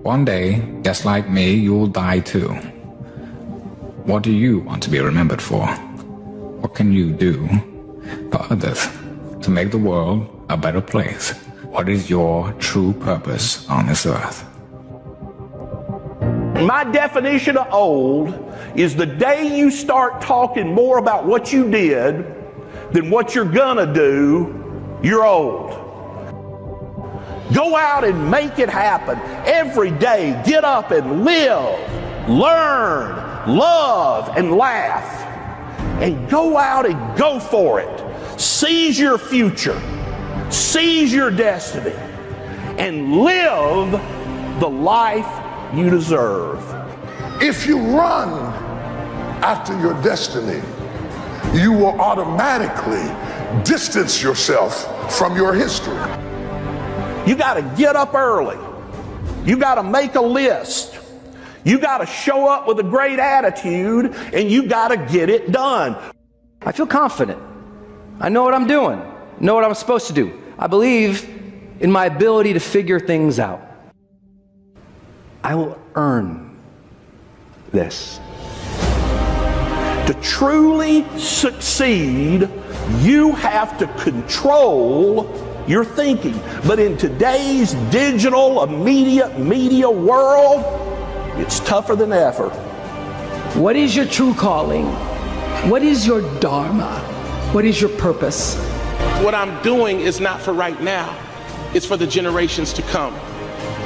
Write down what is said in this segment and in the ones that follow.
One day, just like me, you'll die too. What do you want to be remembered for? What can you do for others to make the world a better place? What is your true purpose on this earth? My definition of old is the day you start talking more about what you did than what you're gonna do, you're old. Go out and make it happen every day. Get up and live, learn, love, and laugh. And go out and go for it. Seize your future. Seize your destiny. And live the life you deserve. If you run after your destiny, you will automatically distance yourself from your history. You got to get up early. You got to make a list. You got to show up with a great attitude, and you got to get it done. I feel confident. I know what I'm doing. Know what I'm supposed to do. I believe in my ability to figure things out. I will earn this. To truly succeed, you have to control your thinking. But in today's digital, immediate media world, it's tougher than ever. What is your true calling? What is your dharma? What is your purpose? What I'm doing is not for right now. It's for the generations to come.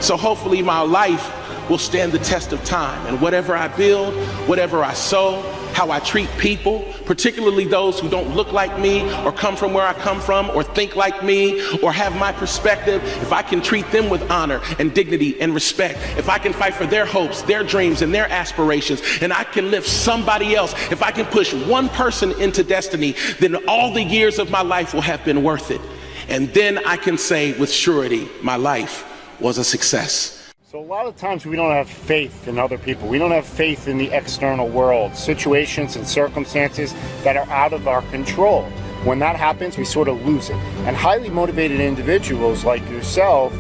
So hopefully my life will stand the test of time. And whatever I build, whatever I sow, how I treat people, particularly those who don't look like me or come from where I come from or think like me or have my perspective, if I can treat them with honor and dignity and respect, if I can fight for their hopes, their dreams, and their aspirations, and I can lift somebody else, if I can push one person into destiny, then all the years of my life will have been worth it. And then I can say with surety, my life was a success. So a lot of times we don't have faith in other people. We don't have faith in the external world, situations and circumstances that are out of our control. When that happens, we sort of lose it. And highly motivated individuals like yourself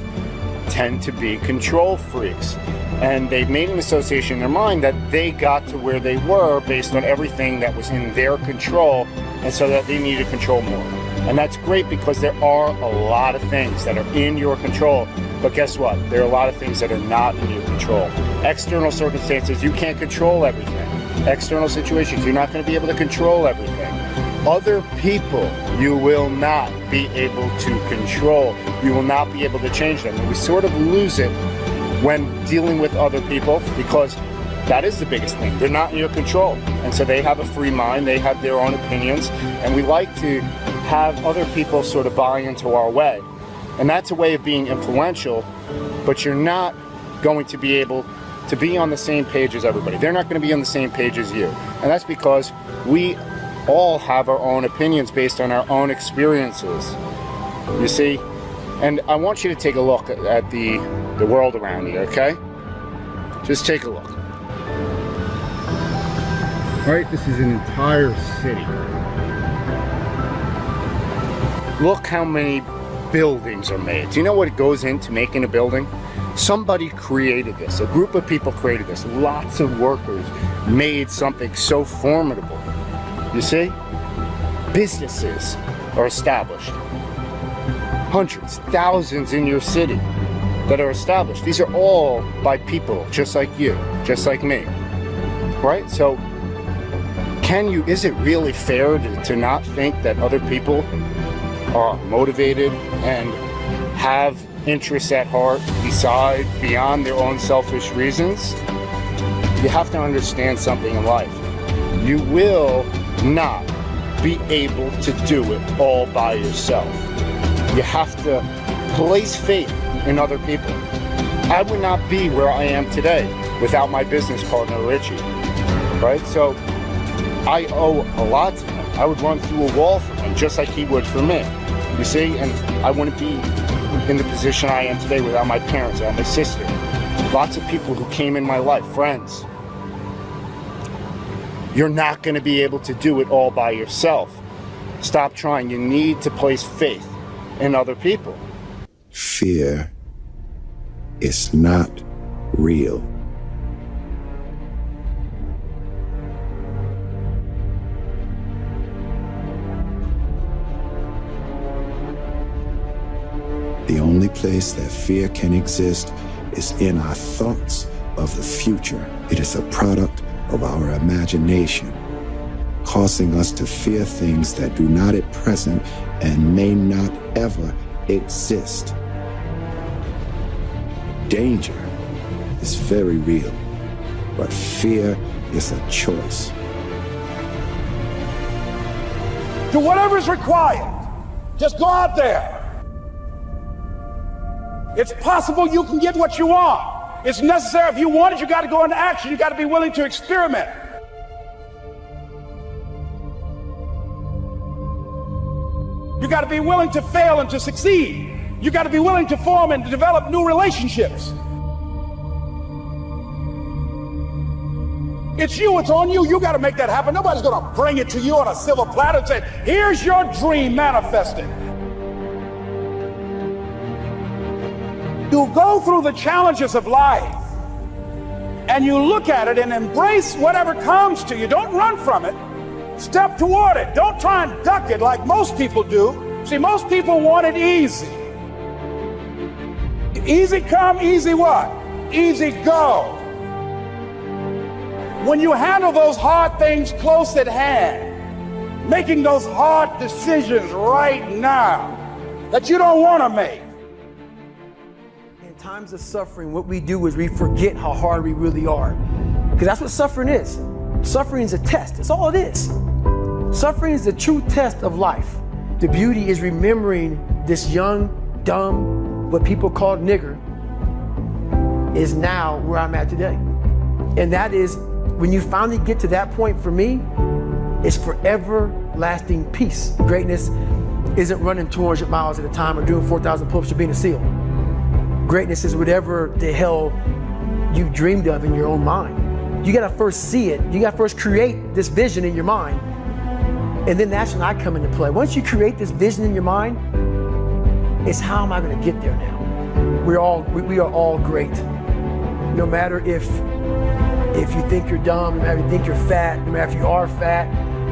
tend to be control freaks. And they've made an association in their mind that they got to where they were based on everything that was in their control, and so that they need to control more. And that's great because there are a lot of things that are in your control. But guess what? There are a lot of things that are not in your control. External circumstances, you can't control everything. External situations, you're not going to be able to control everything. Other people, you will not be able to control. You will not be able to change them. And we sort of lose it when dealing with other people, because that is the biggest thing. They're not in your control. And so they have a free mind, they have their own opinions, and we like to have other people sort of buy into our way. And that's a way of being influential, but you're not going to be able to be on the same page as everybody. They're not going to be on the same page as you. And that's because we all have our own opinions based on our own experiences. You see? And I want you to take a look at the world around you, okay? Just take a look. All right, this is an entire city. Look how many buildings are made. Do you know what goes into making a building? Somebody created this. A group of people created this. Lots of workers made something so formidable. You see? Businesses are established. Hundreds, thousands in your city that are established. These are all by people just like you, just like me. Right? So, is it really fair to not think that other people are motivated and have interests at heart beyond their own selfish reasons? You have to understand something in life. You will not be able to do it all by yourself. You have to place faith in other people. I would not be where I am today without my business partner, Richie. Right? So I owe a lot to him. I would run through a wall for him just like he would for me. You see? And I wouldn't be in the position I am today without my parents, without my sister. Lots of people who came in my life, friends. You're not going to be able to do it all by yourself. Stop trying. You need to place faith in other people. Fear is not real. The only place that fear can exist is in our thoughts of the future. It is a product of our imagination, causing us to fear things that do not at present and may not ever exist. Danger is very real, but fear is a choice. Do whatever's required. Just go out there. It's possible you can get what you want. It's necessary. If you want it, you got to go into action. You got to be willing to experiment. You got to be willing to fail and to succeed. You got to be willing to form and to develop new relationships. It's you, it's on you. You got to make that happen. Nobody's going to bring it to you on a silver platter and say, here's your dream manifested. You go through the challenges of life and you look at it and embrace whatever comes to you. Don't run from it. Step toward it. Don't try and duck it like most people do. See, most people want it easy. Easy come, easy what? Easy go. When you handle those hard things close at hand, making those hard decisions right now that you don't want to make. In times of suffering, what we do is we forget how hard we really are. Because that's what suffering is. Suffering is a test. That's all it is. Suffering is the true test of life. The beauty is remembering this young, dumb, what people call nigger, is now where I'm at today. And that is, when you finally get to that point, for me, it's forever lasting peace. Greatness isn't running 200 miles at a time or doing 4,000 pull-ups or being a SEAL. Greatness is whatever the hell you've dreamed of in your own mind. You gotta first see it. You gotta first create this vision in your mind. And then that's when I come into play. Once you create this vision in your mind, it's how am I gonna get there now? We are all great. No matter if you think you're dumb, no matter if you think you're fat, no matter if you are fat,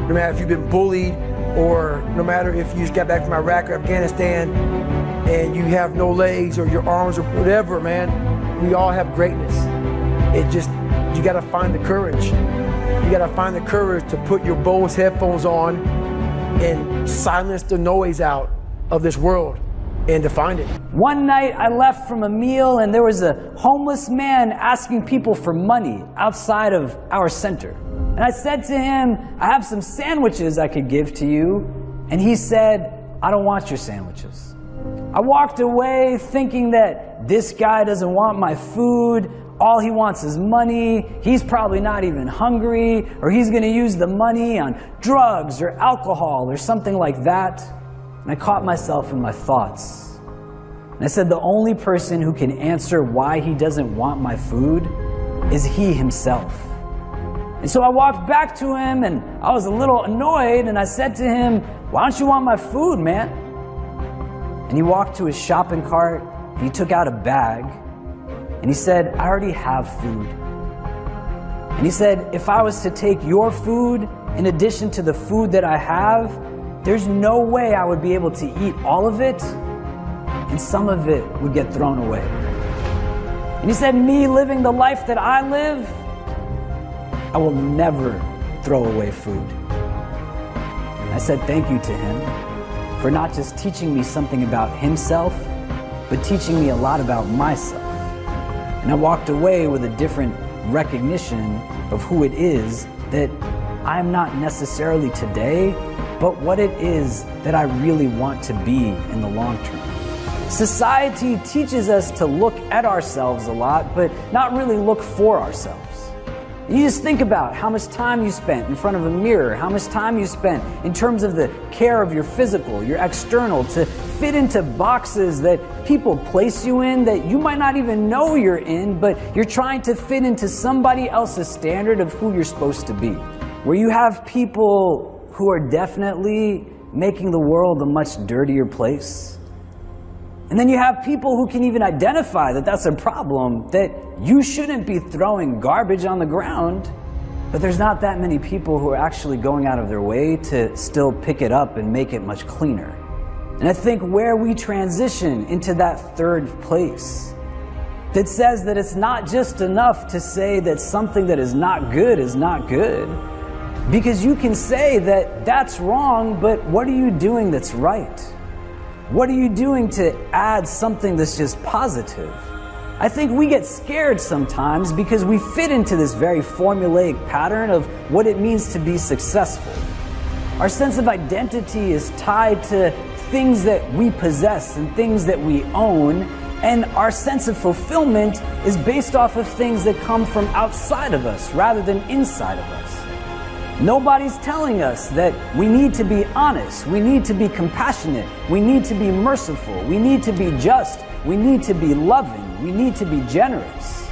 no matter if you've been bullied, or no matter if you just got back from Iraq or Afghanistan and you have no legs or your arms or whatever, man, we all have greatness. It just, you gotta find the courage. You gotta find the courage to put your Bose headphones on and silence the noise out of this world and to find it. One night I left from a meal and there was a homeless man asking people for money outside of our center. And I said to him, I have some sandwiches I could give to you. And he said, I don't want your sandwiches. I walked away thinking that this guy doesn't want my food. All he wants is money. He's probably not even hungry, or he's gonna use the money on drugs or alcohol or something like that. And I caught myself in my thoughts. And I said, the only person who can answer why he doesn't want my food is he himself. And so I walked back to him and I was a little annoyed and I said to him, why don't you want my food, man? And he walked to his shopping cart and he took out a bag and he said, I already have food. And he said, if I was to take your food in addition to the food that I have, there's no way I would be able to eat all of it, and some of it would get thrown away. And he said, me living the life that I live, I will never throw away food. I said thank you to him for not just teaching me something about himself, but teaching me a lot about myself. And I walked away with a different recognition of who it is that I'm not necessarily today, but what it is that I really want to be in the long term. Society teaches us to look at ourselves a lot, but not really look for ourselves. You just think about how much time you spent in front of a mirror, how much time you spent in terms of the care of your physical, your external, to fit into boxes that people place you in that you might not even know you're in, but you're trying to fit into somebody else's standard of who you're supposed to be. Where you have people who are definitely making the world a much dirtier place. And then you have people who can even identify that that's a problem, that you shouldn't be throwing garbage on the ground, but there's not that many people who are actually going out of their way to still pick it up and make it much cleaner. And I think where we transition into that third place, that says that it's not just enough to say that something that is not good is not good, because you can say that that's wrong, but what are you doing that's right? What are you doing to add something that's just positive? I think we get scared sometimes because we fit into this very formulaic pattern of what it means to be successful. Our sense of identity is tied to things that we possess and things that we own, and our sense of fulfillment is based off of things that come from outside of us rather than inside of us. Nobody's telling us that we need to be honest, we need to be compassionate, we need to be merciful, we need to be just, we need to be loving, we need to be generous.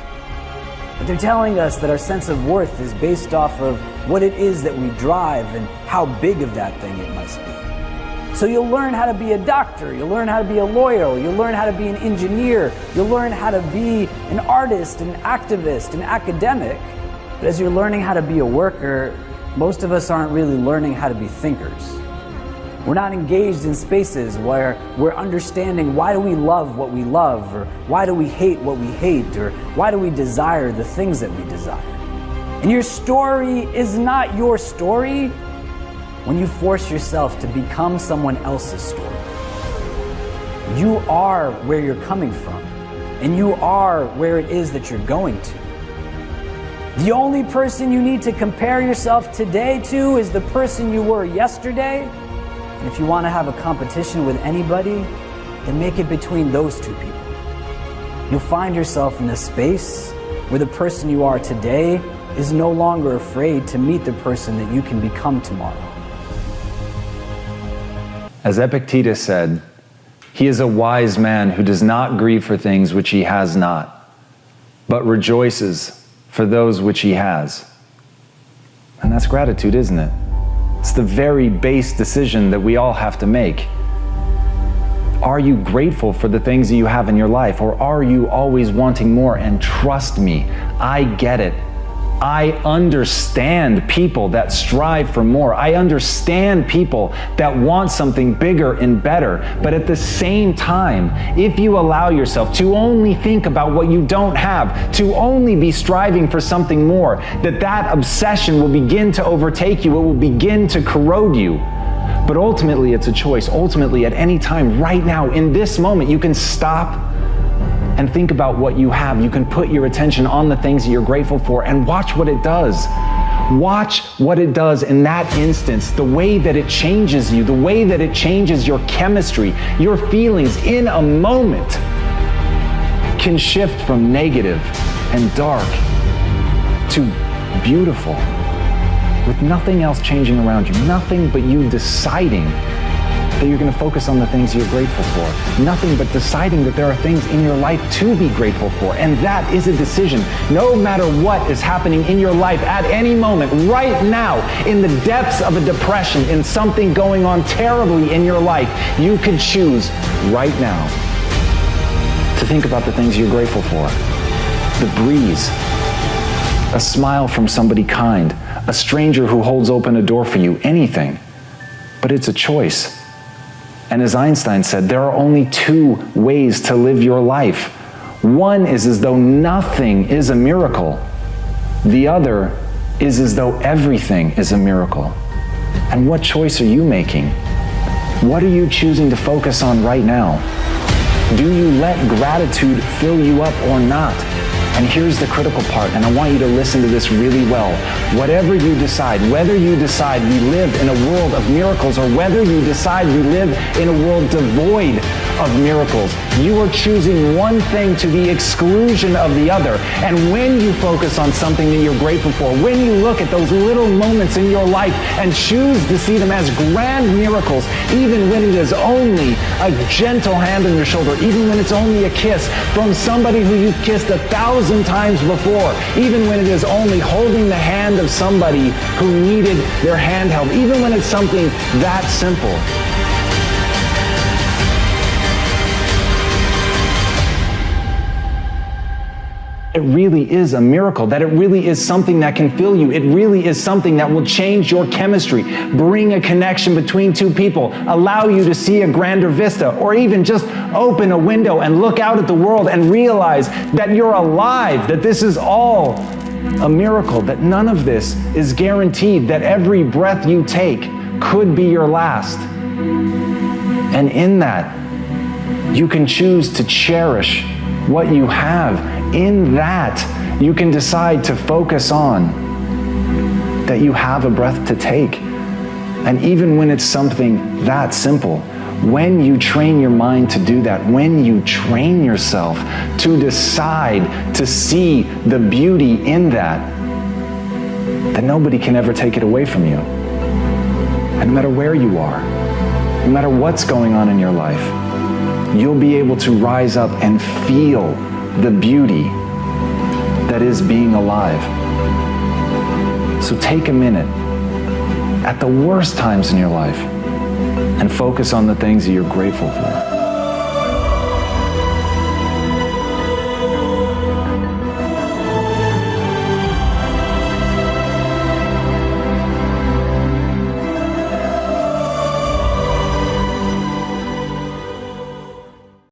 But they're telling us that our sense of worth is based off of what it is that we drive and how big of that thing it must be. So you'll learn how to be a doctor, you'll learn how to be a lawyer, you'll learn how to be an engineer, you'll learn how to be an artist, an activist, an academic. But as you're learning how to be a worker, most of us aren't really learning how to be thinkers. We're not engaged in spaces where we're understanding why do we love what we love, or why do we hate what we hate, or why do we desire the things that we desire. And your story is not your story when you force yourself to become someone else's story. You are where you're coming from, and you are where it is that you're going to. The only person you need to compare yourself today to is the person you were yesterday. And if you want to have a competition with anybody, then make it between those two people. You'll find yourself in a space where the person you are today is no longer afraid to meet the person that you can become tomorrow. As Epictetus said, he is a wise man who does not grieve for things which he has not, but rejoices for those which he has. And that's gratitude, isn't it? It's the very base decision that we all have to make. Are you grateful for the things that you have in your life, or are you always wanting more? And trust me, I get it. I understand people that strive for more. I understand people that want something bigger and better. But at the same time, if you allow yourself to only think about what you don't have, to only be striving for something more, that obsession will begin to overtake you. It will begin to corrode you. But ultimately, it's a choice. Ultimately, at any time, right now, in this moment, you can stop and think about what you have. You can put your attention on the things that you're grateful for and watch what it does. Watch what it does in that instance, the way that it changes you, the way that it changes your chemistry, your feelings in a moment can shift from negative and dark to beautiful, with nothing else changing around you, nothing but you deciding that you're going to focus on the things you're grateful for. Nothing but deciding that there are things in your life to be grateful for. And that is a decision. No matter what is happening in your life at any moment, right now, in the depths of a depression, in something going on terribly in your life, you can choose right now to think about the things you're grateful for. The breeze, a smile from somebody kind, a stranger who holds open a door for you, anything. But it's a choice. And as Einstein said, there are only two ways to live your life. One is as though nothing is a miracle. The other is as though everything is a miracle. And what choice are you making? What are you choosing to focus on right now? Do you let gratitude fill you up or not? And here's the critical part, and I want you to listen to this really well. Whatever you decide, whether you decide we live in a world of miracles or whether you decide we live in a world devoid of miracles, you are choosing one thing to the exclusion of the other. And when you focus on something that you're grateful for, when you look at those little moments in your life and choose to see them as grand miracles, even when it is only a gentle hand on your shoulder, even when it's only a kiss from somebody who you've kissed 1,000 times before, even when it is only holding the hand of somebody who needed their hand held, even when it's something that simple. it really is a miracle, that it really is something that can fill you. It really is something that will change your chemistry, bring a connection between two people, allow you to see a grander vista, or even just open a window and look out at the world and realize that you're alive, that this is all a miracle, that none of this is guaranteed, that every breath you take could be your last. And in that, you can choose to cherish what you have. In that, you can decide to focus on that you have a breath to take. And even when it's something that simple, when you train your mind to do that, when you train yourself to decide to see the beauty in that, then nobody can ever take it away from you. And no matter where you are, no matter what's going on in your life, you'll be able to rise up and feel the beauty that is being alive. So take a minute at the worst times in your life and focus on the things that you're grateful for.